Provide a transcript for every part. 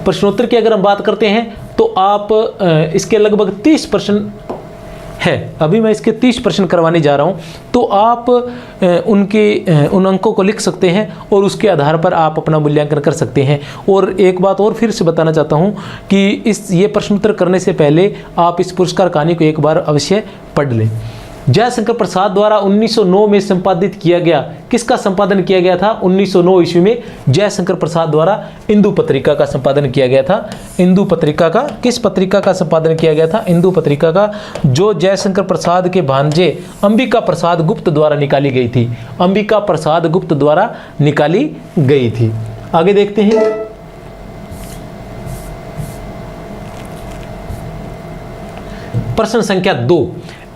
प्रश्नोत्तर की अगर हम बात करते हैं तो आप इसके लगभग 30 प्रश्न है, अभी मैं इसके 30 प्रश्न करवाने जा रहा हूं, तो आप उन अंकों को लिख सकते हैं और उसके आधार पर आप अपना मूल्यांकन कर सकते हैं। और एक बात और फिर से बताना चाहता हूं कि ये प्रश्नोत्तर करने से पहले आप इस पुरस्कार कहानी को एक बार अवश्य पढ़ लें। जयशंकर प्रसाद द्वारा 1909 में संपादित किया गया, किसका संपादन किया गया था? 1909 ईस्वी में जयशंकर प्रसाद द्वारा इंदु पत्रिका का संपादन किया गया था। इंदु पत्रिका का, किस पत्रिका का संपादन किया गया था? इंदु पत्रिका का, जो जयशंकर प्रसाद के भांजे अंबिका प्रसाद गुप्त द्वारा निकाली गई थी। अंबिका प्रसाद गुप्त द्वारा निकाली गई थी। आगे देखते हैं। प्रश्न संख्या 2,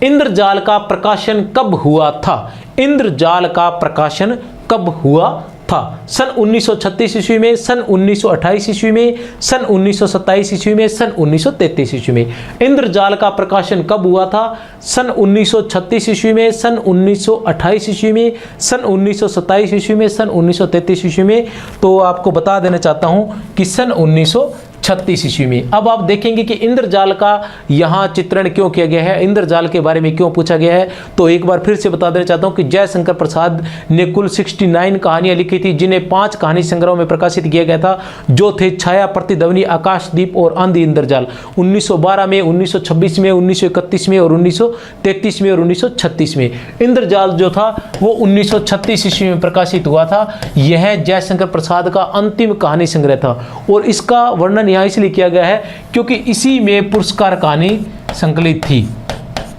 इंद्रजाल का प्रकाशन कब हुआ था? इंद्रजाल का प्रकाशन कब हुआ था? सन 1936 ईस्वी में, सन 1928 ईस्वी में, सन 1927 ईस्वी में, सन 1933 ईस्वी में। इंद्रजाल का प्रकाशन कब हुआ था? सन 1936 ईस्वी में, सन 1928 ईस्वी में, सन 1927 ईस्वी में, सन 1933 ईस्वी में। तो आपको बता देना चाहता हूं कि सन 1936 ईस्वी में। अब आप देखेंगे कि इंद्रजाल का यहाँ चित्रण क्यों किया गया है, इंद्रजाल के बारे में क्यों पूछा गया है। तो एक बार फिर से बता देना चाहता हूँ कि जयशंकर प्रसाद ने कुल 69 कहानियाँ लिखी थी, जिन्हें 5 कहानी संग्रह में प्रकाशित किया गया था, जो थे छाया, प्रतिध्वनि, आकाशदीप और आंधी इंद्रजाल। 1912 में, 1926 में, 1931 में और 1933 में और 1936 में। इंद्रजाल जो था वो 1936 ईस्वी में प्रकाशित हुआ था। यह जयशंकर प्रसाद का अंतिम कहानी संग्रह था और इसका वर्णन यहाँ इसलिए किया गया है क्योंकि इसी में पुरस्कार कहानी संकलित थी।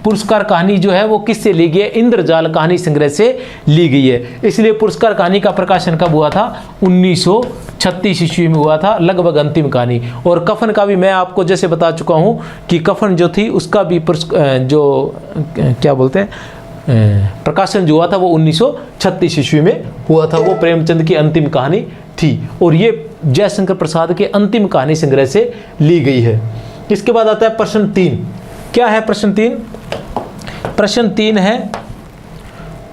पुरस्कार कहानी जो है वो किससे ली गई है? इंद्रजाल कहानी संग्रह से ली गई है। इसलिए पुरस्कार कहानी का प्रकाशन कब हुआ था? 1936 ईस्वी में हुआ था, लगभग अंतिम कहानी। और कफन का भी मैं आपको जैसे बता चुका हूँ कि कफन जो थी उसका भी जो क्या बोलते हैं प्रकाशन जो हुआ था वो 1936 ईस्वी में हुआ था। वो प्रेमचंद की अंतिम कहानी थी और ये जयशंकर प्रसाद के अंतिम कहानी संग्रह से ली गई है। इसके बाद आता है प्रश्न 3। क्या है प्रश्न 3? प्रश्न 3 है,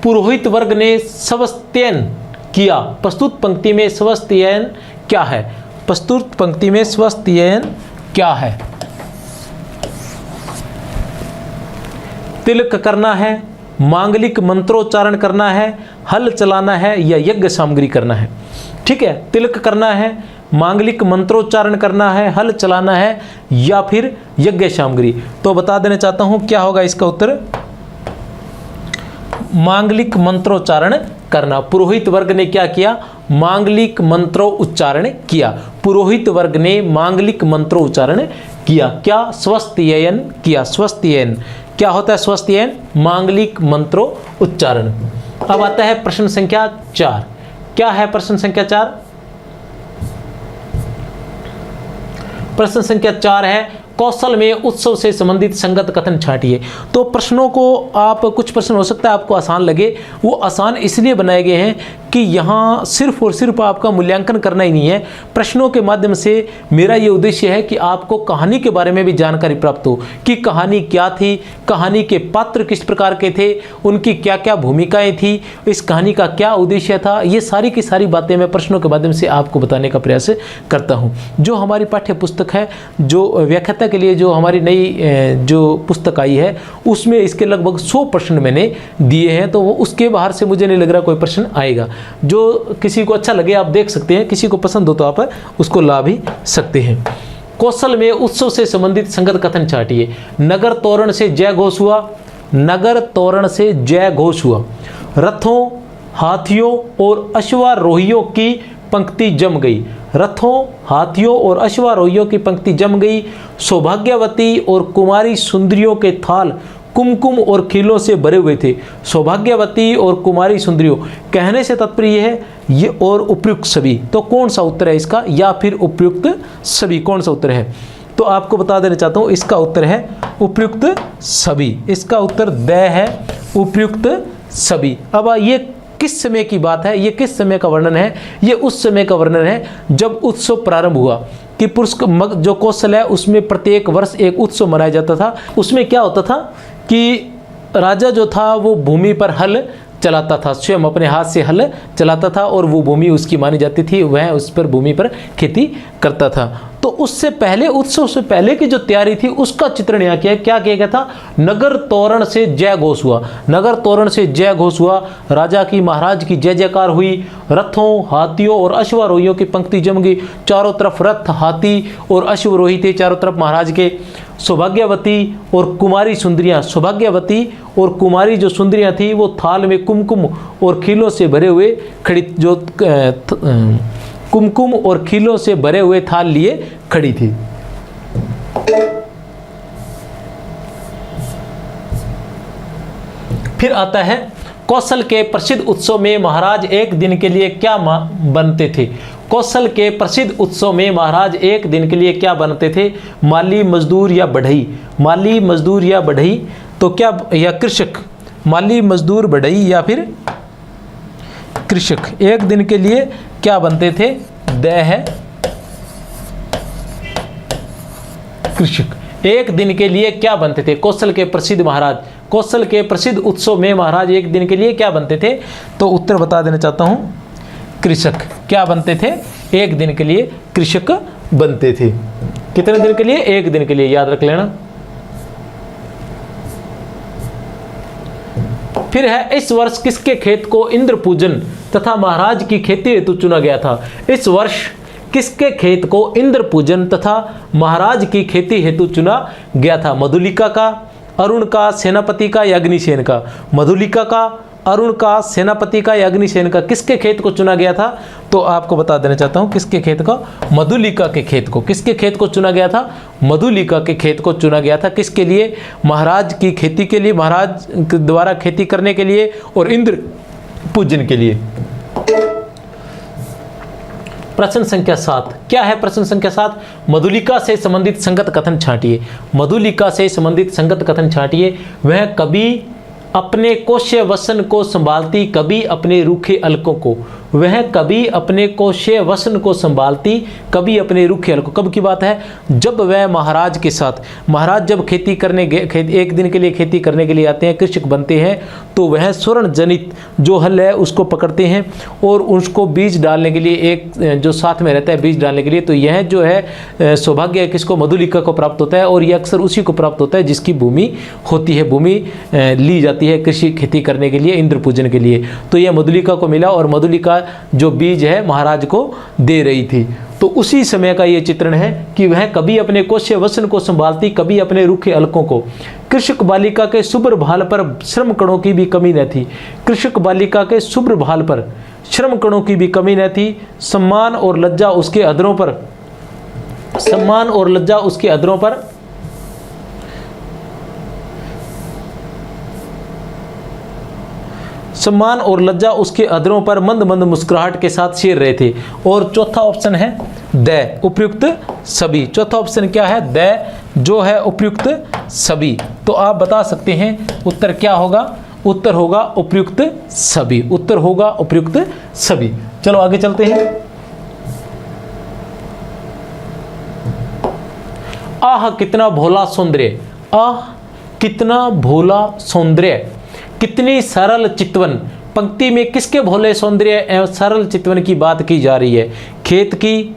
पुरोहित वर्ग ने स्वस्त्ययन किया। प्रस्तुत पंक्ति में स्वस्त्ययन क्या है? प्रस्तुत पंक्ति में स्वस्त्ययन क्या है? तिलक करना है, मांगलिक मंत्रोच्चारण करना है, हल चलाना है या यज्ञ सामग्री करना है। ठीक है, तिलक करना है, मांगलिक मंत्रोच्चारण करना है, हल चलाना है या फिर यज्ञ सामग्री। तो बता देना चाहता हूं क्या होगा इसका उत्तर? मांगलिक मंत्रोच्चारण करना। पुरोहित वर्ग ने क्या किया? मांगलिक मंत्रोच्चारण किया। पुरोहित वर्ग ने मांगलिक मंत्रोच्चारण किया। क्या? स्वस्त्ययन किया। स्वस्त्ययन क्या होता है? स्वस्त्ययन मांगलिक मंत्रो उच्चारण। अब आता है प्रश्न संख्या 4। क्या है प्रश्न संख्या 4? प्रश्न संख्या 4 है, कौशल में उत्सव से संबंधित संगत कथन छांटिए। तो प्रश्नों को आप, कुछ प्रश्न हो सकता है आपको आसान लगे, वो आसान इसलिए बनाए गए हैं कि यहाँ सिर्फ और सिर्फ आपका मूल्यांकन करना ही नहीं है। प्रश्नों के माध्यम से मेरा ये उद्देश्य है कि आपको कहानी के बारे में भी जानकारी प्राप्त हो कि कहानी क्या थी, कहानी के पात्र किस प्रकार के थे, उनकी क्या क्या भूमिकाएं थी, इस कहानी का क्या उद्देश्य था। ये सारी की सारी बातें मैं प्रश्नों के माध्यम से आपको बताने का प्रयास करता हूँ। जो हमारी पाठ्य पुस्तक है, जो व्याख्याता के लिए जो हमारी नई जो पुस्तक आई है, उसमें इसके लगभग 100 प्रश्न मैंने दिए हैं। तो वो उसके बाहर से मुझे नहीं लग रहा कोई प्रश्न आएगा। जो किसी को अच्छा लगे आप देख सकते हैं, किसी को पसंद हो तो आप उसको ला भी सकते हैं। कौशल में उत्सव से संबंधित संगत कथन छांटिए। नगर तोरण से जय घोष हुआ। नगर तोरण से जय घोष हुआ। रथों, हाथियों और अश्वारोहियों की पंक्ति जम गई। रथों, हाथियों और अश्वारोहियों की पंक्ति जम गई। सौभाग्यवती और कुमारी सुंदरियों के थाल कुमकुम और खीलों से भरे हुए थे। सौभाग्यवती और कुमारी सुंदरियों कहने से तात्पर्य है ये और उपयुक्त सभी। तो कौन सा उत्तर है इसका? या फिर उपयुक्त सभी, कौन सा उत्तर है? तो आपको बता देना चाहता हूँ इसका उत्तर है उपयुक्त सभी। इसका उत्तर द है, उपयुक्त सभी। अब ये किस समय की बात है? ये किस समय का वर्णन है? ये उस समय का वर्णन है जब उत्सव प्रारंभ हुआ कि जो कौशल है उसमें प्रत्येक वर्ष एक उत्सव मनाया जाता था। उसमें क्या होता था कि राजा जो था वो भूमि पर हल चलाता था, स्वयं अपने हाथ से हल चलाता था और वो भूमि उसकी मानी जाती थी, वह उस पर भूमि पर खेती करता था। तो उससे पहले, उत्सव से पहले की जो तैयारी थी उसका चित्रण यहाँ किया। क्या किया गया था? नगर तोरण से जय घोष हुआ, नगर तोरण से जय घोष हुआ, राजा की महाराज की जय जयकार हुई, रथों, हाथियों और अश्वारोहियों की पंक्ति जम गई, चारों तरफ रथ, हाथी और अश्वारोही थे चारों तरफ महाराज के। सौभाग्यवती और कुमारी सुंदरियां, सौभाग्यवती और कुमारी जो सुंदरियां थी वो थाल में कुमकुम और खीलों से भरे हुए खड़ी, जो कुमकुम और खीलों से भरे हुए थाल लिए खड़ी थी। फिर आता है कौशल के प्रसिद्ध उत्सव में महाराज एक दिन के लिए क्या बनते थे? कौशल के प्रसिद्ध उत्सव में महाराज एक दिन के लिए क्या बनते थे? माली, मजदूर या बढ़ई? माली, मजदूर या बढ़ई? तो क्या, या कृषक? माली, मजदूर, बढ़ई या फिर कृषक। एक दिन के लिए क्या बनते थे? द है कृषक। एक दिन के लिए क्या बनते थे? कौशल के प्रसिद्ध महाराज, कौशल के प्रसिद्ध उत्सव में महाराज एक दिन के लिए क्या बनते थे? तो उत्तर बता देना चाहता हूं, कृषक। क्या बनते थे? एक दिन के लिए कृषक बनते थे। कितने दिन के लिए? एक दिन के लिए, याद रख लेना। फिर है, इस वर्ष किसके खेत को इंद्र पूजन तथा महाराज की खेती हेतु चुना गया था? इस वर्ष किसके खेत को इंद्र पूजन तथा महाराज की खेती हेतु चुना गया था? मधुलिका का, अरुण का, सेनापति का या अग्निसेन का? मधुलिका का, अरुण का, सेनापति का या अग्निसेन का? किसके खेत को चुना गया था? तो आपको बता देना चाहता हूं किसके खेत का? मधुलिका के खेत को। किसके खेत को चुना गया था? मधुलिका के खेत को चुना गया था। किसके लिए? महाराज की खेती के लिए, महाराज द्वारा खेती करने के लिए और इंद्र पूजन के लिए। प्रश्न संख्या 7 क्या है? प्रश्न संख्या 7, मधुलिका से संबंधित संगत कथन छांटिए। मधुलिका से संबंधित संगत कथन छांटिए। वह कभी अपने कोशे वसन को संभालती, कभी अपने रूखे अलकों को। वह कभी अपने कोशे वसन को संभालती, कभी अपने रूखे अलकों। कब की बात है? जब वह महाराज के साथ, महाराज जब खेती करने एक दिन के लिए खेती करने के लिए आते हैं, कृषक बनते हैं, तो वह स्वर्ण जनित जो हल है उसको पकड़ते हैं और उसको बीज डालने के लिए, एक जो साथ में रहता है बीज डालने के लिए, तो यह जो है सौभाग्य किसको? मधुलिका को प्राप्त होता है। और यह अक्सर उसी को प्राप्त होता है जिसकी भूमि होती है, भूमि ली जाती है कृषि खेती करने के लिए, इंद्र पूजन के लिए। तो यह मधुलिका को मिला और मधुलिका जो बीज है महाराज को दे रही थी। तो उसी समय का यह चित्रण है कि वह कभी अपने कोशे वसन को संभालती, कभी अपने रूखे अलकों को। कृषक बालिका के शुभ्र भाल पर श्रम कणों की भी कमी न थी। कृषक बालिका के शुभ्र भाल पर श्रम कणों की भी कमी न थी। सम्मान और लज्जा उसके अधरों पर, सम्मान और लज्जा उसके अधरों पर, सम्मान और लज्जा उसके अधरों पर मंद मंद मुस्कुराहट के साथ शेर रहे थे। और चौथा ऑप्शन है द, उपयुक्त सभी। चौथा ऑप्शन क्या है? द, जो है उपयुक्त सभी। तो आप बता सकते हैं उत्तर क्या होगा? उत्तर होगा उपयुक्त सभी। उत्तर होगा उपयुक्त सभी। चलो आगे चलते हैं। आह कितना भोला सौंदर्य, आह कितना भोला सौंदर्य, कितनी सरल चितवन। पंक्ति में किसके भोले सौंदर्य एवं सरल चितवन की बात की जा रही है? खेत की,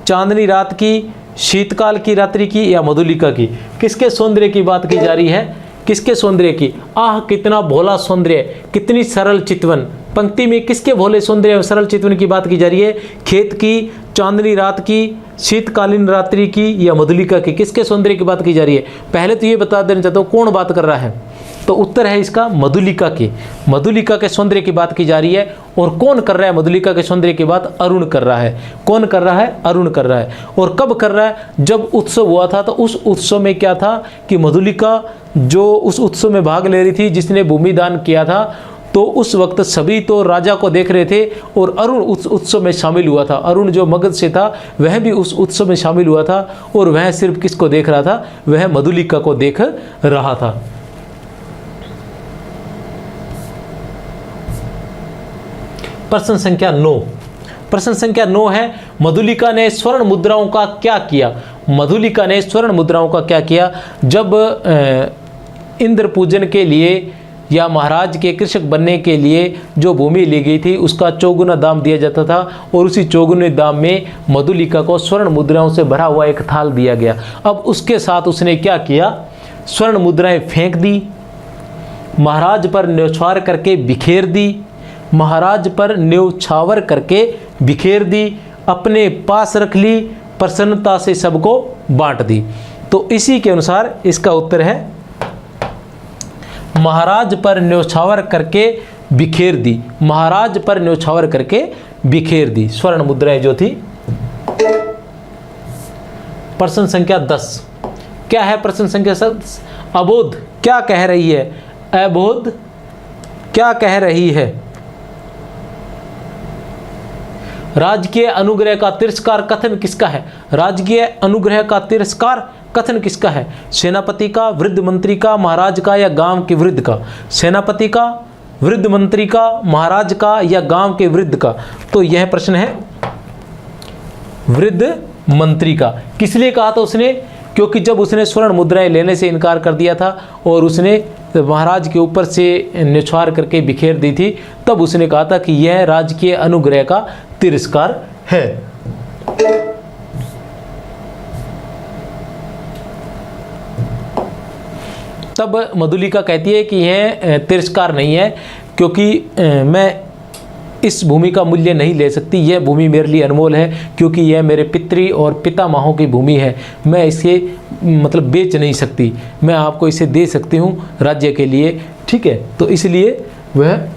चांदनी रात की, शीतकाल की रात्रि की या मधुलिका की? किसके सौंदर्य की बात की जा रही है? किसके सौंदर्य की? आह कितना भोला सौंदर्य, कितनी सरल चितवन। पंक्ति में किसके भोले सौंदर्य एवं सरल चितवन की बात की जा रही है? खेत की, चांदनी रात की, शीतकालीन रात्रि की या मधुलिका की? किसके सौंदर्य की बात की जा रही है? पहले तो ये बता देना चाहता हूँ कौन बात कर रहा है। तो उत्तर है इसका मधुलिका की। मधुलिका के सौंदर्य की बात की जा रही है। और कौन कर रहा है मधुलिका के सौंदर्य की बात? अरुण कर रहा है। कौन कर रहा है? अरुण कर रहा है। और कब कर रहा है? जब उत्सव हुआ था। तो उस उत्सव में क्या था कि मधुलिका जो उस उत्सव में भाग ले रही थी, जिसने भूमि दान किया था, तो उस वक्त सभी तो राजा को देख रहे थे और अरुण उस उत्सव में शामिल हुआ था। अरुण जो मगध से था वह भी उस उत्सव में शामिल हुआ था और वह सिर्फ किसको देख रहा था? वह मधुलिका को देख रहा था। प्रश्न संख्या 9। प्रश्न संख्या 9 है, मधुलिका ने स्वर्ण मुद्राओं का क्या किया? मधुलिका ने स्वर्ण मुद्राओं का क्या किया? जब इंद्र पूजन के लिए या महाराज के कृषक बनने के लिए जो भूमि ली गई थी उसका चौगुना दाम दिया जाता था, और उसी चौगुने दाम में मधुलिका को स्वर्ण मुद्राओं से भरा हुआ एक थाल दिया गया। अब उसके साथ उसने क्या किया, स्वर्ण मुद्राएं फेंक दी, महाराज पर न्यौछावर करके बिखेर दी, महाराज पर न्यौछावर करके बिखेर दी, अपने पास रख ली, प्रसन्नता से सबको बांट दी। तो इसी के अनुसार इसका उत्तर है महाराज पर न्यौछावर करके बिखेर दी, महाराज पर न्यौछावर करके बिखेर दी स्वर्ण मुद्राएं जो थी। प्रश्न संख्या 10 क्या है? प्रश्न संख्या 10 अबोध क्या कह रही है? अबोध क्या कह रही है? राजकीय अनुग्रह का तिरस्कार कथन किसका है? राजकीय अनुग्रह का तिरस्कार कथन किसका है? सेनापति का, वृद्ध मंत्री का, महाराज का या गांव के वृद्ध का? सेनापति का, वृद्ध मंत्री का, महाराज का या गांव के वृद्ध का? तो यह प्रश्न है वृद्ध मंत्री का। किस लिए कहा था उसने? क्योंकि जब उसने स्वर्ण मुद्राएं लेने से इनकार कर दिया था और उसने महाराज के ऊपर से न्यौछावर करके बिखेर दी थी, तब उसने कहा था कि यह राजकीय अनुग्रह का तिरस्कार है। तब मधुलिका कहती है कि यह तिरस्कार नहीं है, क्योंकि मैं इस भूमि का मूल्य नहीं ले सकती, यह भूमि मेरे लिए अनमोल है, क्योंकि यह मेरे पितृ और पितामहों की भूमि है, मैं इसे मतलब बेच नहीं सकती, मैं आपको इसे दे सकती हूँ राज्य के लिए, ठीक है। तो इसलिए वह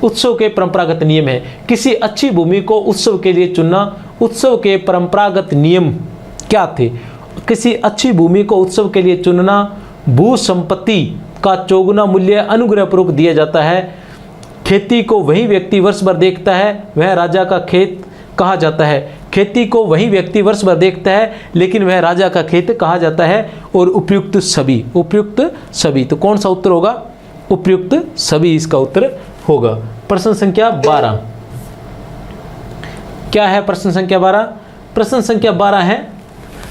उत्सव के परंपरागत नियम है। किसी अच्छी भूमि को उत्सव के लिए चुनना, उत्सव के परंपरागत नियम क्या थे? किसी अच्छी भूमि को उत्सव के लिए चुनना, भू संपत्ति का चौगुना मूल्य अनुग्रहपूर्वक दिया जाता है, खेती को वही व्यक्ति वर्ष भर देखता है वह राजा का खेत कहा जाता है, खेती को वही व्यक्ति वर्ष भर देखता है लेकिन वह राजा का खेत कहा जाता है, और उपयुक्त सभी, उपयुक्त सभी। तो कौन सा उत्तर होगा? उपयुक्त सभी इसका उत्तर होगा। प्रश्न संख्या 12 क्या है? प्रश्न संख्या 12, प्रश्न संख्या 12 है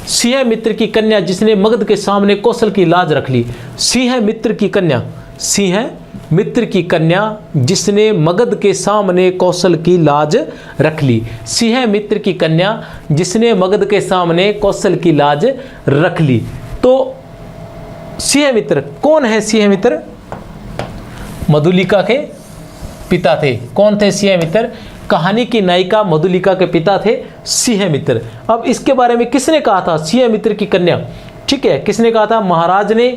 सिंह मित्र की कन्या जिसने मगध के सामने कौशल की लाज रख ली। सिंह मित्र की कन्या, सिंह मित्र की कन्या जिसने मगध के सामने कौशल की लाज रख ली। सिंह मित्र की कन्या जिसने मगध के सामने कौशल की लाज रख ली। तो सिंह मित्र कौन है? सिंह मित्र मधुलिका के पिता थे। कौन थे सिंह मित्र? कहानी की नायिका मधुलिका के पिता थे सिंह मित्र। अब इसके बारे में किसने कहा था? सिंह मित्र की कन्या, ठीक है, किसने कहा था? महाराज ने।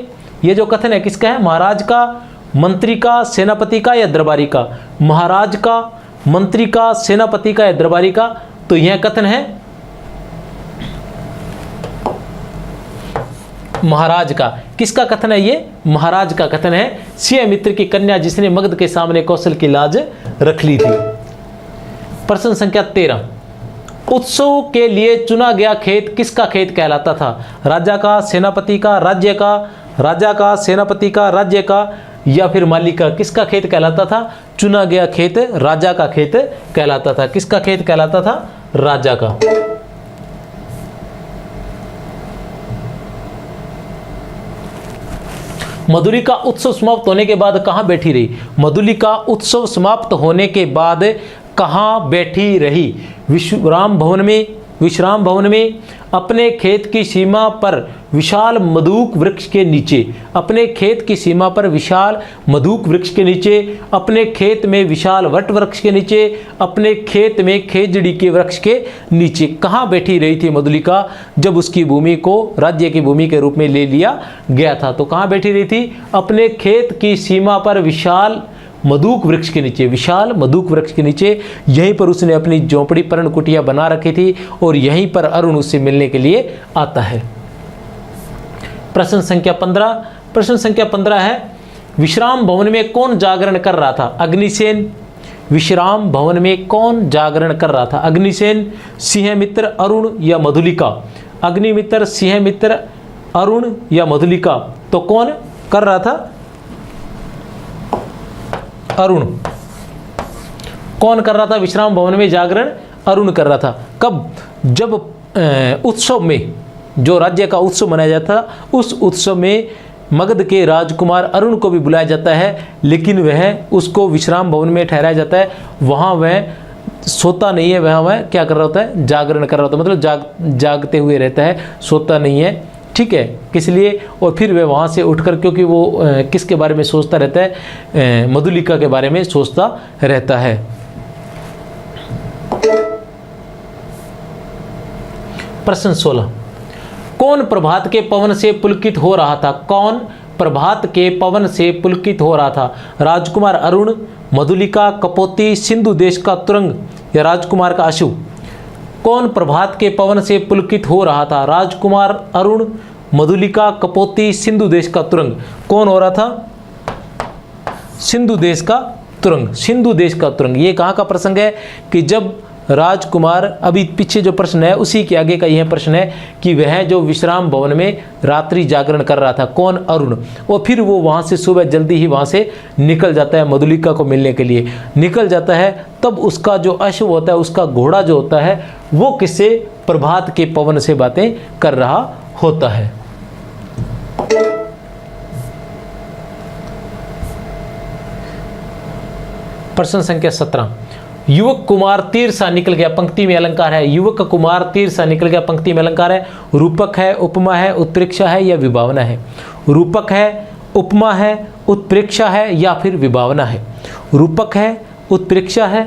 ये जो कथन है किसका है? महाराज का, मंत्री का, सेनापति का या दरबारी का? महाराज का, मंत्री का, सेनापति का या दरबारी का? तो यह कथन है महाराज का। किसका कथन है ये? महाराज का कथन है। सिंह मित्र की कन्या जिसने मगध के सामने कौशल की लाज रख ली थी। प्रश्न संख्या 13 उत्सव के लिए चुना गया खेत किसका खेत कहलाता था? राजा का, सेनापति का, राज्य का? राजा का, सेनापति का, राज्य का या फिर मालिक का? किसका खेत कहलाता था? चुना गया खेत राजा का खेत कहलाता था। किसका खेत कहलाता था? राजा का। मधुलिका उत्सव समाप्त होने के बाद कहां बैठी रही? मधुलिका उत्सव समाप्त होने के बाद कहां बैठी रही? विश्राम भवन में, अपने खेत की सीमा पर विशाल मधुक वृक्ष के नीचे, अपने खेत की सीमा पर विशाल मधुक वृक्ष के नीचे, अपने खेत में विशाल वट वृक्ष के नीचे, अपने खेत में खेजड़ी के वृक्ष के नीचे। कहाँ बैठी रही थी मधुलिका जब उसकी भूमि को राज्य की भूमि के रूप में ले लिया गया था? तो कहाँ बैठी रही थी? अपने खेत की सीमा पर विशाल मधुक वृक्ष के नीचे, विशाल मधुक वृक्ष के नीचे। यहीं पर उसने अपनी झोंपड़ी पर्ण कुटिया बना रखी थी और यहीं पर अरुण उससे मिलने के लिए आता है। प्रश्न संख्या 15, प्रश्न संख्या 15 है विश्राम भवन में कौन जागरण कर रहा था? अग्निसेन। विश्राम भवन में कौन जागरण कर रहा था? अग्निसेन, सिंह मित्र, अरुण या मधुलिका? अग्निमित्र, सिंह मित्र, अरुण या मधुलिका? तो कौन कर रहा था? अरुण। कौन कर रहा था विश्राम भवन में जागरण? अरुण कर रहा था। कब? जब उत्सव में, जो राज्य का उत्सव मनाया जाता था, उस उत्सव में मगध के राजकुमार अरुण को भी बुलाया जाता है, लेकिन वह उसको विश्राम भवन में ठहराया जाता है। वहाँ वह सोता नहीं है, वह क्या कर रहा होता है, जागरण कर रहा होता है, मतलब जागते हुए रहता है, सोता नहीं है, ठीक है, किस लिए। और फिर वह वहाँ से उठकर, क्योंकि वो किसके बारे में सोचता रहता है, मधुलिका के बारे में सोचता रहता है। प्रश्न 16, कौन प्रभात के पवन से पुलकित हो रहा था? कौन प्रभात के पवन से पुलकित हो रहा था? राजकुमार अरुण, मधुलिका, कपोती, सिंधु देश का तुरंग या राजकुमार का अशु? कौन प्रभात के पवन से पुलकित हो रहा था? राजकुमार अरुण, मधुलिका, कपोती, सिंधु देश का तुरंग। कौन हो रहा था? सिंधु देश का तुरंग। सिंधु देश का तुरंग ये कहाँ का प्रसंग है कि जब राजकुमार, अभी पीछे जो प्रश्न है उसी के आगे का यह प्रश्न है कि वह जो विश्राम भवन में रात्रि जागरण कर रहा था, कौन? अरुण। और फिर वो वहाँ से सुबह जल्दी ही वहाँ से निकल जाता है मधुलिका को मिलने के लिए, निकल जाता है। तब उसका जो अश्व होता है, उसका घोड़ा जो होता है, वो किससे? प्रभात के पवन से बातें कर रहा होता है। प्रश्न संख्या 17, युवक कुमार तीर सा निकल गया, पंक्ति में अलंकार है। युवक कुमार तीर सा निकल गया, पंक्ति में अलंकार है। रूपक है, उपमा है, उत्प्रेक्षा है या विभावना है? रूपक है, उपमा है, उत्प्रेक्षा है या फिर विभावना है? रूपक है, उत्प्रेक्षा है,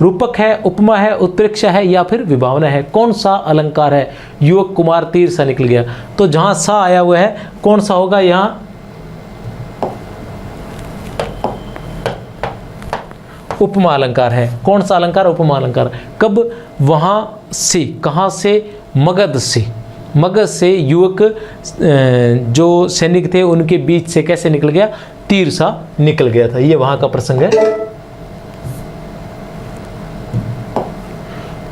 रूपक है, उपमा है, उत्प्रेक्षा है या फिर विभावना है? कौन सा अलंकार है? युवक कुमार तीर सा निकल गया, तो जहां सा आया हुआ है कौन सा होगा? यहाँ उपमा अलंकार है। कौन सा अलंकार? उपमा अलंकार। कब? वहां से, कहां से? मगध से। मगध से युवक जो सैनिक थे उनके बीच से कैसे निकल गया? तीर सा निकल गया था। ये वहां का प्रसंग है।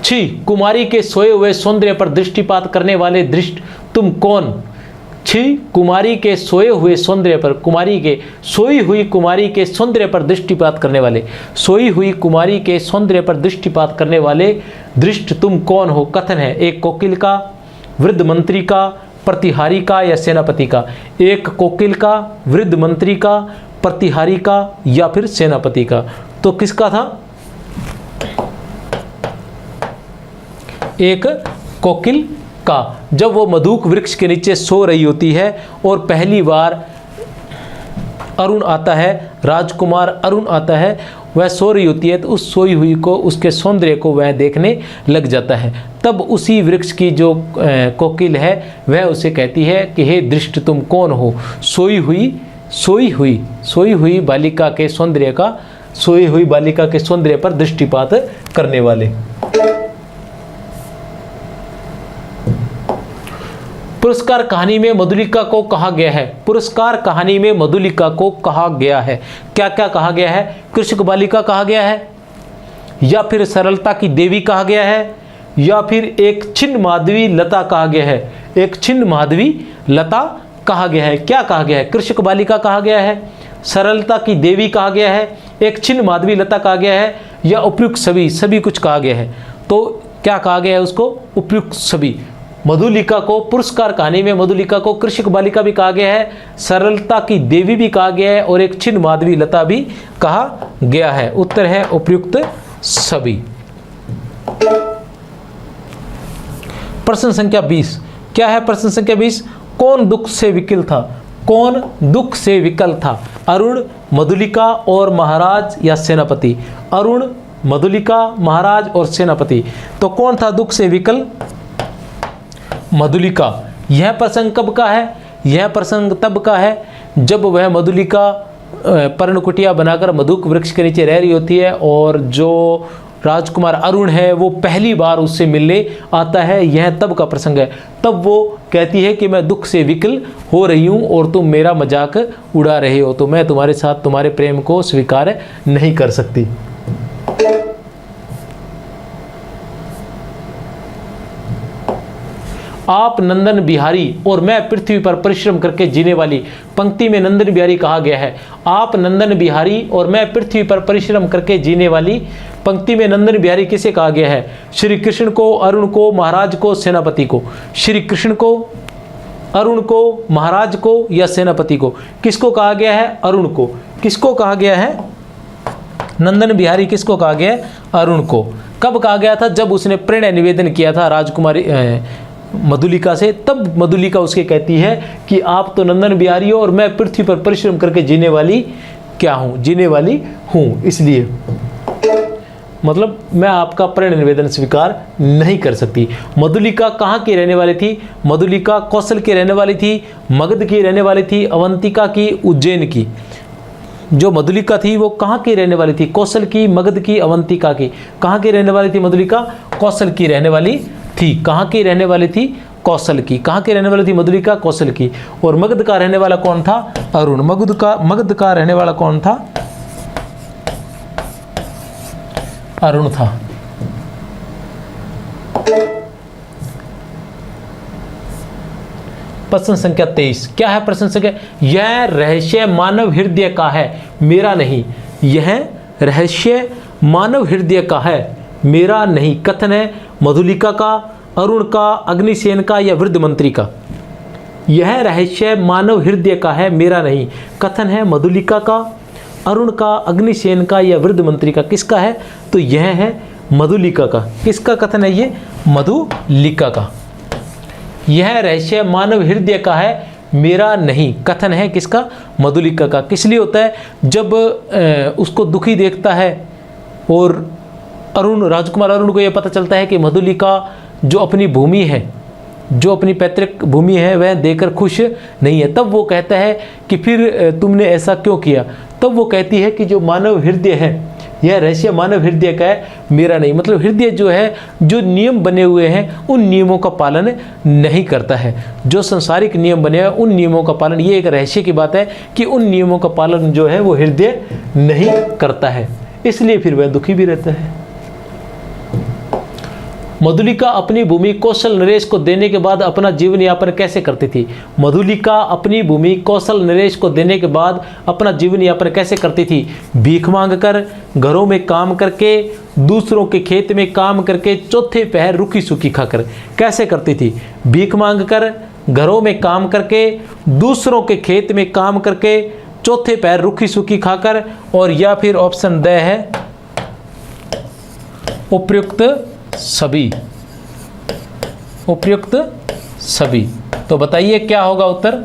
6, कुमारी के सोए हुए सौंदर्य पर दृष्टिपात करने वाले दृष्ट तुम कौन? 6, कुमारी के सोए हुए सौंदर्य पर, कुमारी के, सोई हुई कुमारी के सौंदर्य पर दृष्टिपात करने वाले, सोई हुई कुमारी के सौंदर्य पर दृष्टिपात करने वाले दृष्ट तुम कौन हो? कथन है, एक कोकिल का, वृद्ध मंत्री का, प्रतिहारी का या सेनापति का? एक कोकिल का, वृद्ध मंत्री का, प्रतिहारी का या फिर सेनापति का? तो किसका था? एक कोकिल का। जब वो मधुक वृक्ष के नीचे सो रही होती है और पहली बार अरुण आता है, राजकुमार अरुण आता है, वह सो रही होती है, तो उस सोई हुई को, उसके सौंदर्य को वह देखने लग जाता है। तब उसी वृक्ष की जो कोकिल है वह उसे कहती है कि हे दृष्ट तुम कौन हो? सोई हुई बालिका के सौंदर्य का, सोई हुई बालिका के सौंदर्य पर दृष्टिपात करने वाले। पुरस्कार कहानी में मधुलिका को कहा गया है। पुरस्कार कहानी में मधुलिका को कहा गया है। क्या क्या कहा गया है? कृषक बालिका कहा गया है, या फिर सरलता की देवी कहा गया है, या फिर एक छिन्न माधवी लता कहा गया है। एक छिन्न माधवी लता कहा गया है। क्या कहा गया है? कृषक बालिका कहा गया है, सरलता की देवी कहा गया है, एक छिन्न माधवी लता कहा गया है, या उपयुक्त सभी कुछ कहा गया है। तो क्या कहा गया है उसको? उपयुक्त सभी। मधुलिका को, पुरस्कार कहानी में मधुलिका को कृषक बालिका भी कहा गया है, सरलता की देवी भी कहा गया है और एक छिन्न माधवी लता भी कहा गया है। उत्तर है उपयुक्त सभी। प्रश्न संख्या 20, क्या है प्रश्न संख्या 20? कौन दुख से विकल था? कौन दुख से विकल था? अरुण, मधुलिका और महाराज या सेनापति? अरुण, मधुलिका, महाराज और सेनापति। तो कौन था दुख से विकल? मधुलिका। यह प्रसंग कब का है? यह प्रसंग तब का है जब वह मधुलिका पर्णकुटिया बनाकर मधुक वृक्ष के नीचे रह रही होती है और जो राजकुमार अरुण है वो पहली बार उससे मिलने आता है। यह तब का प्रसंग है। तब वो कहती है कि मैं दुख से विकल हो रही हूँ और तुम मेरा मजाक उड़ा रहे हो, तो मैं तुम्हारे साथ तुम्हारे प्रेम को स्वीकार नहीं कर सकती। आप नंदन बिहारी और मैं पृथ्वी पर परिश्रम करके जीने वाली। पंक्ति में नंदन बिहारी कहा गया है। आप नंदन बिहारी और मैं पृथ्वी पर परिश्रम करके जीने वाली। पंक्ति में नंदन बिहारी किसे कहा गया है? श्री कृष्ण को, अरुण को, महाराज को, सेनापति को? श्री कृष्ण को, अरुण को, महाराज को या सेनापति को? किसको कहा गया है? अरुण को। किसको कहा गया है? नंदन बिहारी किसको कहा गया है? अरुण को। कब कहा गया था? जब उसने प्रणय निवेदन किया था राजकुमारी मधुलिका से। तब मधुलिका उसके कहती है कि आप तो नंदन बिहारी हो और मैं पृथ्वी पर परिश्रम करके जीने वाली क्या हूँ, जीने वाली हूँ, इसलिए मतलब मैं आपका प्रणय निवेदन स्वीकार नहीं कर सकती। मधुलिका कहाँ की रहने वाली थी? मधुलिका कौशल की रहने वाली थी, मगध की रहने वाली थी, अवंतिका की, उज्जैन की। जो मधुलिका थी वो कहाँ की रहने वाली थी? कौशल की, मगध की, अवंतिका की। कहाँ की रहने वाली थी मधुलिका? कौशल की रहने वाली थी। कहाँ की रहने वाली थी? कौशल की। कहाँ की रहने वाली थी मधुलिका? कौशल की। और मगध का रहने वाला कौन था? अरुण। मगध का रहने वाला कौन था? अरुण था। प्रश्न संख्या 23 क्या है? प्रश्न संख्या, यह रहस्य मानव हृदय का है, मेरा नहीं। यह रहस्य मानव हृदय का है, मेरा नहीं। कथन है मधुलिका का, अरुण का, अग्निसेन का या वृद्ध मंत्री का? यह रहस्य मानव हृदय का है, मेरा नहीं। कथन है मधुलिका का, अरुण का, अग्निसेन का या वृद्ध मंत्री का? किसका है? तो यह है मधुलिका का। किसका कथन है ये? मधुलिका का। यह रहस्य मानव हृदय का है, मेरा नहीं। कथन है किसका? मधुलिका का। किस लिए होता है? जब उसको दुखी देखता है और अरुण, राजकुमार अरुण को यह पता चलता है कि मधुलिका जो अपनी भूमि है, जो अपनी पैतृक भूमि है, वह देकर खुश नहीं है, तब वो कहता है कि फिर तुमने ऐसा क्यों किया? तब वो कहती है कि जो मानव हृदय है, यह रहस्य मानव हृदय का है, मेरा नहीं। मतलब हृदय जो है, जो नियम बने हुए हैं उन नियमों का पालन नहीं करता है। जो संसारिक नियम बने हैं उन नियमों का पालन, ये एक रहस्य की बात है कि उन नियमों का पालन जो है वो हृदय नहीं करता है, इसलिए फिर वह दुखी भी रहता है। मधुलिका अपनी भूमि कौशल नरेश को देने के बाद अपना जीवन यापन कैसे करती थी? मधुलिका अपनी भूमि कौशल नरेश को देने के बाद अपना जीवन यापन कैसे करती थी? भीख मांग कर, घरों में काम करके, दूसरों के खेत में काम करके, चौथे पहर रुखी सूखी खाकर। कैसे करती थी? भीख मांग कर, घरों में काम करके, दूसरों के खेत में काम करके, चौथे पहर रुखी सूखी खाकर, और या फिर ऑप्शन द है उपयुक्त सभी। उपयुक्त सभी। तो बताइए क्या होगा उत्तर?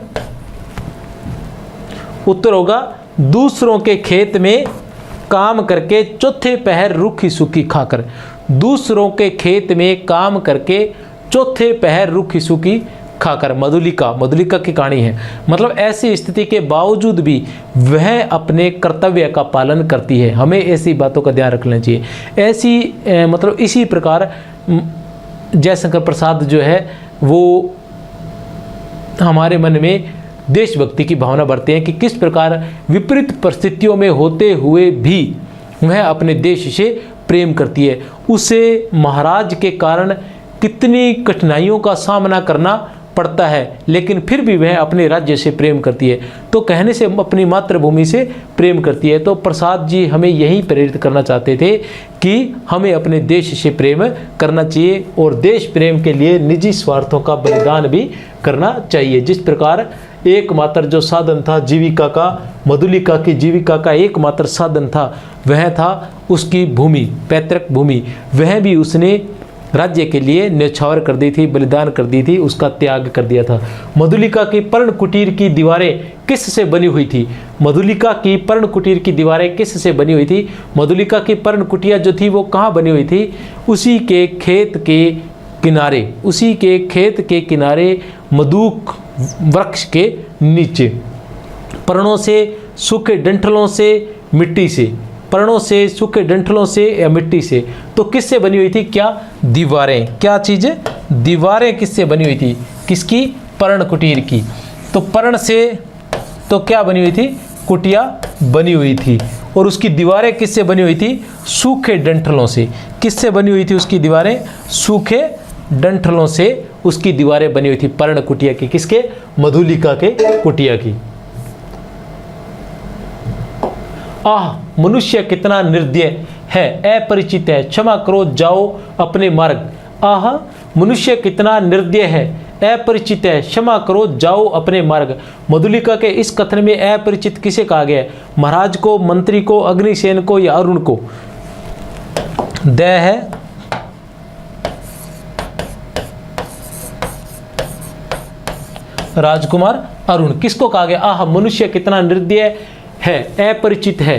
उत्तर होगा दूसरों के खेत में काम करके, चौथे पहर रूखी सूखी खाकर। दूसरों के खेत में काम करके, चौथे पहर रूखी सूखी खाकर। मधुलिका की कहानी है। मतलब ऐसी स्थिति के बावजूद भी वह अपने कर्तव्य का पालन करती है। हमें ऐसी बातों का ध्यान रखना चाहिए। ऐसी मतलब इसी प्रकार जयशंकर प्रसाद जो है वो हमारे मन में देशभक्ति की भावना बढ़ते हैं कि किस प्रकार विपरीत परिस्थितियों में होते हुए भी वह अपने देश से प्रेम करती है। उसे महाराज के कारण कितनी कठिनाइयों का सामना करना पड़ता है, लेकिन फिर भी वह अपने राज्य से प्रेम करती है। तो कहने से अपनी मातृभूमि से प्रेम करती है। तो प्रसाद जी हमें यही प्रेरित करना चाहते थे कि हमें अपने देश से प्रेम करना चाहिए और देश प्रेम के लिए निजी स्वार्थों का बलिदान भी करना चाहिए। जिस प्रकार एकमात्र जो साधन था जीविका का, मधुलिका की जीविका का एकमात्र साधन था, वह था उसकी भूमि, पैतृक भूमि। वह भी उसने राज्य के लिए न्यौछावर कर दी थी, बलिदान कर दी थी, उसका त्याग कर दिया था। मधुलिका की पर्ण कुटीर की दीवारें किस से बनी हुई थी? मधुलिका की पर्ण कुटीर की दीवारें किस से बनी हुई थी? मधुलिका की पर्ण कुटिया जो थी वो कहाँ बनी हुई थी? उसी के खेत के किनारे, उसी के खेत के किनारे मधुक वृक्ष के नीचे। पर्णों से, सूखे डंठलों से, मिट्टी से। पर्णों से, सूखे डंठलों से या मिट्टी से। तो किससे बनी हुई थी? क्या? दीवारें। क्या चीज़ें? दीवारें किससे बनी हुई थी? किसकी? पर्ण कुटीर की। तो पर्ण से तो क्या बनी हुई थी? कुटिया बनी हुई थी। और उसकी दीवारें किससे बनी हुई थी? सूखे डंठलों से। किससे बनी हुई थी उसकी दीवारें? सूखे डंठलों से उसकी दीवारें बनी हुई थी पर्ण कुटिया की। किसके? मधुलिका के कुटिया की। आह, मनुष्य कितना निर्दय है, अपरिचित है, क्षमा करो, जाओ अपने मार्ग। आह, मनुष्य कितना निर्दय है, अपरिचित है, क्षमा करो जाओ अपने मार्ग। मधुलिका के इस कथन में अपरिचित किसे कहा गया है? महाराज को, मंत्री को, अग्निसेन को या अरुण को? द है राजकुमार अरुण। किसको कहा गया? आह मनुष्य कितना निर्दय है, अपरिचित है,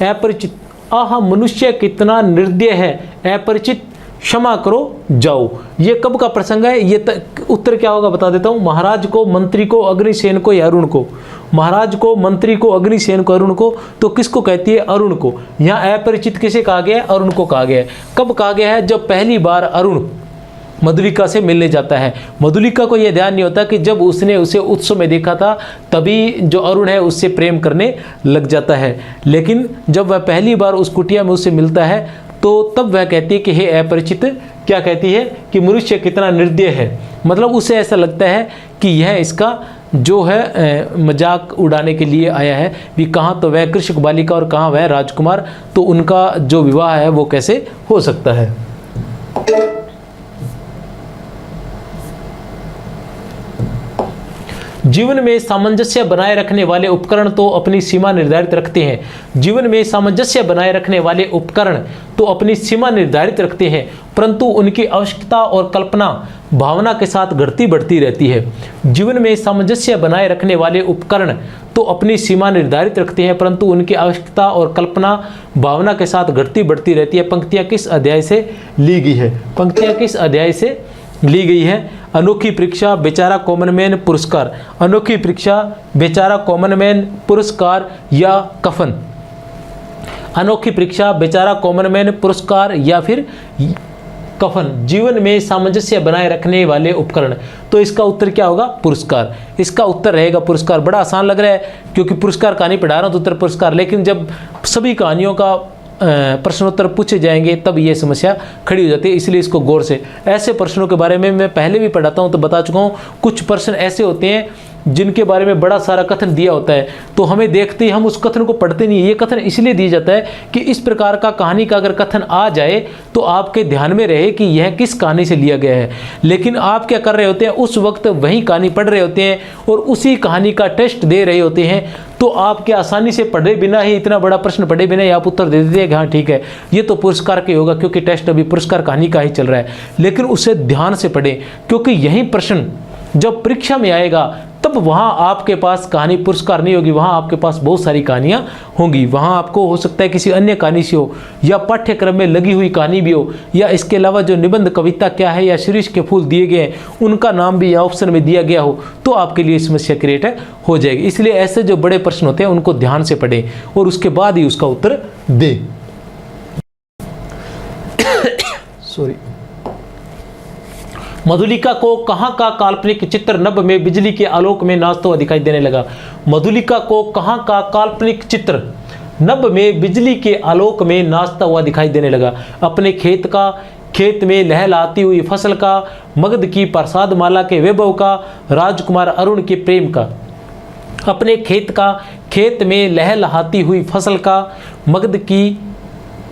अपरिचित। आह मनुष्य कितना निर्दय है, अपरिचित, क्षमा करो जाओ। ये कब का प्रसंग है? ये उत्तर क्या होगा बता देता हूं। महाराज को, मंत्री को, अग्निसेन को या अरुण को? महाराज को, मंत्री को, अग्निसेन को, अरुण को। तो किसको कहती है? अरुण को। यहाँ अपरिचित किसे कहा गया है? अरुण को कहा गया है। कब कहा गया है? जब पहली बार अरुण मधुलिका से मिलने जाता है। मधुलिका को यह ध्यान नहीं होता कि जब उसने उसे उत्सव में देखा था तभी जो अरुण है उससे प्रेम करने लग जाता है, लेकिन जब वह पहली बार उस कुटिया में उससे मिलता है तो तब वह कहती है कि हे अपरिचित, क्या कहती है? कि मनुष्य कितना निर्दय है। मतलब उसे ऐसा लगता है कि यह इसका जो है मजाक उड़ाने के लिए आया है। भी कहाँ तो वह कृषक बालिका और कहाँ वह राजकुमार, तो उनका जो विवाह है वो कैसे हो सकता है? जीवन में सामंजस्य बनाए रखने वाले उपकरण तो अपनी सीमा निर्धारित रखते हैं। जीवन में सामंजस्य बनाए रखने वाले उपकरण तो अपनी सीमा निर्धारित रखते हैं, परंतु उनकी आवश्यकता और कल्पना भावना के साथ घटती बढ़ती रहती है। जीवन में सामंजस्य बनाए रखने वाले उपकरण तो अपनी सीमा निर्धारित रखते हैं, परंतु उनकी आवश्यकता और कल्पना भावना के साथ घटती बढ़ती रहती है। पंक्तियाँ किस अध्याय से ली गई है? पंक्तियाँ किस अध्याय से ली गई है? अनोखी परीक्षा, बेचारा कॉमन मैन, पुरस्कार। अनोखी परीक्षा, बेचारा कॉमन मैन, पुरस्कार या कफन? अनोखी परीक्षा, बेचारा कॉमन मैन, पुरस्कार या फिर कफन। जीवन में सामंजस्य बनाए रखने वाले उपकरण, तो इसका उत्तर क्या होगा? पुरस्कार। इसका उत्तर रहेगा पुरस्कार। बड़ा आसान लग रहा है क्योंकि पुरस्कार कहानी पढ़ा रहा हूं तो उत्तर पुरस्कार, लेकिन जब सभी कहानियों का प्रश्नोत्तर पूछे जाएंगे तब ये समस्या खड़ी हो जाती है, इसलिए इसको गौर से। ऐसे प्रश्नों के बारे में मैं पहले भी पढ़ाता हूं तो बता चुका हूं। कुछ प्रश्न ऐसे होते हैं जिनके बारे में बड़ा सारा कथन दिया होता है, तो हमें देखते ही हम उस कथन को पढ़ते नहीं है। ये कथन इसलिए दिया जाता है कि इस प्रकार का कहानी का अगर कथन आ जाए तो आपके ध्यान में रहे कि यह किस कहानी से लिया गया है। लेकिन आप क्या कर रहे होते हैं? उस वक्त वही कहानी पढ़ रहे होते हैं और उसी कहानी का टेस्ट दे रहे होते हैं, तो आपके आसानी से पढ़े बिना ही, इतना बड़ा प्रश्न पढ़े बिना ही आप उत्तर दे देते हैं कि हाँ ठीक है ये तो पुरस्कार के होगा क्योंकि टेस्ट अभी पुरस्कार कहानी का ही चल रहा है। लेकिन उसे ध्यान से पढ़ें, क्योंकि यही प्रश्न जब परीक्षा में आएगा तब वहाँ आपके पास कहानी पुरस्कार नहीं होगी, वहाँ आपके पास बहुत सारी कहानियाँ होंगी। वहाँ आपको हो सकता है किसी अन्य कहानी से हो, या पाठ्यक्रम में लगी हुई कहानी भी हो, या इसके अलावा जो निबंध कविता क्या है या शीर्ष के फूल दिए गए हैं उनका नाम भी या ऑप्शन में दिया गया हो, तो आपके लिए समस्या क्रिएट हो जाएगी। इसलिए ऐसे जो बड़े प्रश्न होते हैं उनको ध्यान से पढ़ें और उसके बाद ही उसका उत्तर दें। सॉरी। मधुलिका को कहाँ का काल्पनिक चित्र नभ में बिजली के आलोक में नाचता हुआ दिखाई देने लगा? मधुलिका को कहाँ का काल्पनिक चित्र नभ में बिजली के आलोक में नाचता हुआ दिखाई देने लगा? अपने खेत का, खेत में लहलहाती हुई फसल का, मगध की प्रसाद माला के वैभव का, राजकुमार अरुण के प्रेम का। अपने खेत का, खेत में लहलहाती हुई फसल का, मगध की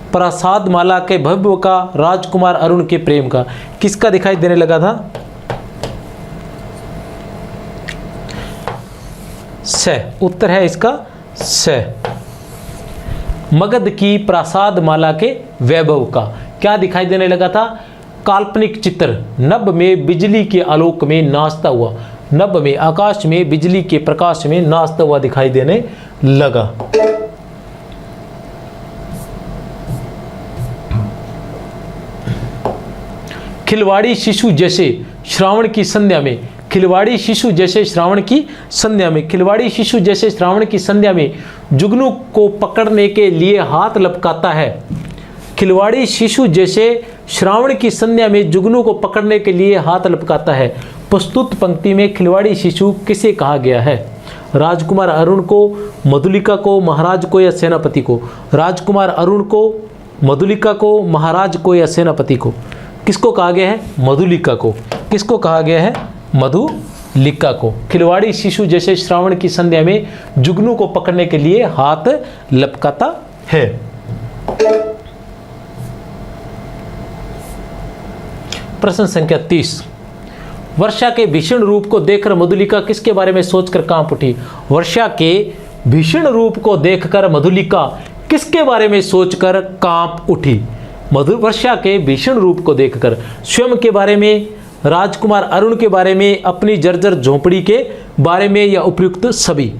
प्रसाद माला के भव्य का, राजकुमार अरुण के प्रेम का। किसका दिखाई देने लगा था? स। उत्तर है इसका स। मगध की प्रसाद माला के वैभव का क्या दिखाई देने लगा था? काल्पनिक चित्र नभ में बिजली के आलोक में नाचता हुआ, नभ में आकाश में बिजली के प्रकाश में नाचता हुआ दिखाई देने लगा। खिलवाड़ी शिशु जैसे श्रावण की संध्या में, खिलवाड़ी शिशु जैसे श्रावण की संध्या में, खिलवाड़ी शिशु जैसे श्रावण की संध्या में जुगनू को पकड़ने के लिए हाथ लपकाता है। खिलवाड़ी शिशु जैसे श्रावण की संध्या में जुगनू को पकड़ने के लिए हाथ लपकाता है। प्रस्तुत पंक्ति में खिलवाड़ी शिशु किसे कहा गया है? राजकुमार अरुण को, मधुलिका को, महाराज को या सेनापति को? राजकुमार अरुण को, मधुलिका को, महाराज को या सेनापति को? किसको कहा गया है? मधुलिका को। किसको कहा गया है? मधुलिका को। खिलवाड़ी शिशु जैसे श्रावण की संध्या में जुगनू को पकड़ने के लिए हाथ लपकाता है। प्रश्न संख्या 30। वर्षा के भीषण रूप को देखकर मधुलिका किसके बारे में सोचकर कांप उठी? वर्षा के भीषण रूप को देखकर मधुलिका किसके बारे में सोचकर कांप उठी? वर्षा के भीषण रूप को देखकर स्वयं के बारे में, राजकुमार अरुण के बारे में, अपनी जर्जर झोंपड़ी के बारे में या उपयुक्त सभी?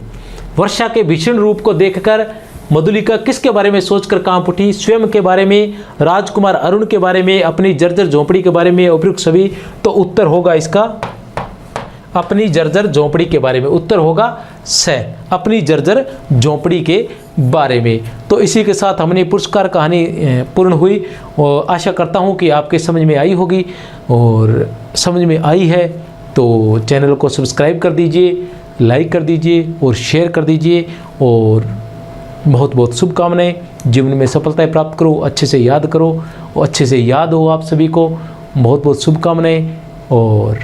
वर्षा के भीषण रूप को देखकर मधुलिका किसके बारे में सोचकर कांप उठी? स्वयं के बारे में, राजकुमार अरुण के बारे में, अपनी जर्जर झोंपड़ी के बारे में या उपयुक्त सभी? तो उत्तर होगा इसका अपनी जर्जर झोंपड़ी के बारे में। उत्तर होगा स, अपनी जर्जर झोंपड़ी के बारे में। तो इसी के साथ हमने पुरस्कार कहानी पूर्ण हुई और आशा करता हूँ कि आपके समझ में आई होगी, और समझ में आई है तो चैनल को सब्सक्राइब कर दीजिए, लाइक कर दीजिए और शेयर कर दीजिए। और बहुत बहुत शुभकामनाएं, जीवन में सफलताएं प्राप्त करो, अच्छे से याद करो और अच्छे से याद हो आप सभी को। बहुत बहुत शुभकामनाएं। और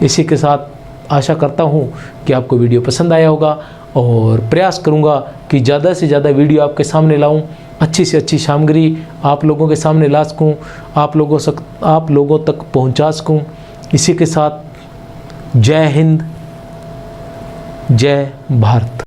इसी के साथ आशा करता हूँ कि आपको वीडियो पसंद आया होगा, और प्रयास करूँगा कि ज़्यादा से ज़्यादा वीडियो आपके सामने लाऊं, अच्छी से अच्छी सामग्री आप लोगों के सामने ला सकूँ, आप लोगों तक पहुँचा सकूँ। इसी के साथ जय हिंद, जय भारत।